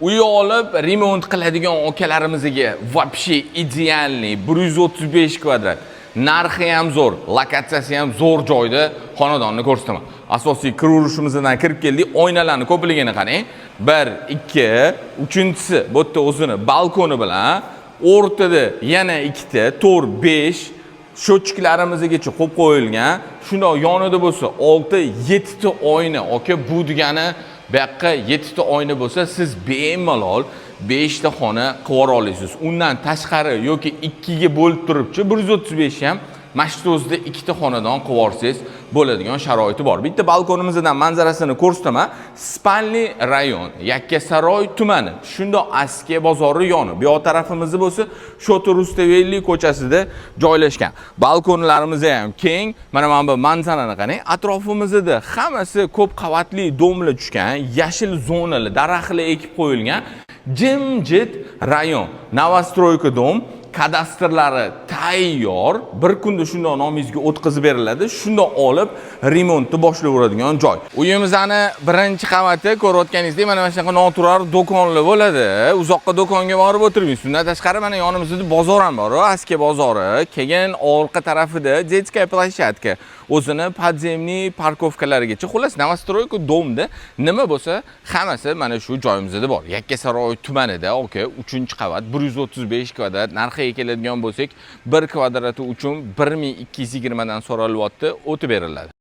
Uy olib remont qiladigan akalarimizga вообще idealniy 135 kvadrat. Narxi ham zo'r, lokatsiyasi ham zo'r joyda xonadonni ko'rsataman. Asosiy kiruvrishimizdan kirib keldik. Oynalarni ko'pligini qarang. 1, 2, uchinchisi bu yerda o'zini balkoni bilan, o'rtada yana ikkita, 4, 5 sho'chkilarimizgacha qo'yib qo'yilgan. Shundoq yonida bo'lsa 6, 7 ta oyna. Aka, bu degani bu yoqqa 7 ta oyna bo'lsa, siz bemalol 5 ta xona qilib olasiz. Undan tashqari yoki 2 ga bo'lib turibchi 135 ham mashina o'zida 2 ta xonadon qilib olsangiz bo'ladigan sharoiti bor. Bitta balkonimizdan manzarasini ko'rsataman. Spalni rayon, Yakkasaroy tumani. Shundoq Askiya bozori yoni. Bu yoq tarafimizda bo'lsa, Shota Rustavelli ko'chasida joylashgan. Balkonlarimiz ham keng. Mana bu manzarani qarang. Atrofimizda hammasi ko'p qavatli domlar tushgan, yashil zonalar, daraxtlar ekib qo'yilgan. Jimjit rayon. Novostroyka dom. Kadastrlari tayyor, bir kunda shundoq nomingizga o'tkazib beriladi. Shundoq olib remontni boshlayveradigan joy. Uyimizni birinchi qavati ko'rayotganingizdek mana shunaqa noturar do'konlar bo'ladi. Uzoqqa do'konga borib o'tirmaysiz. Undan tashqari mana yonimizda bozor ham bor, Askiya bozori. Keyin orqa tarafida детская площадка. O'zini podzemniy parkovkalarigacha, xullas Novostroyka domda nima bo'lsa, hammasi mana shu joyimizda bor. Yakkasaroy tumanida, aka, 3-qavat, 135 kvadrat. Narxiga keladigan bo'lsak, 1 kvadrati uchun 1220 dan so'ralyapti, o'tib beriladi.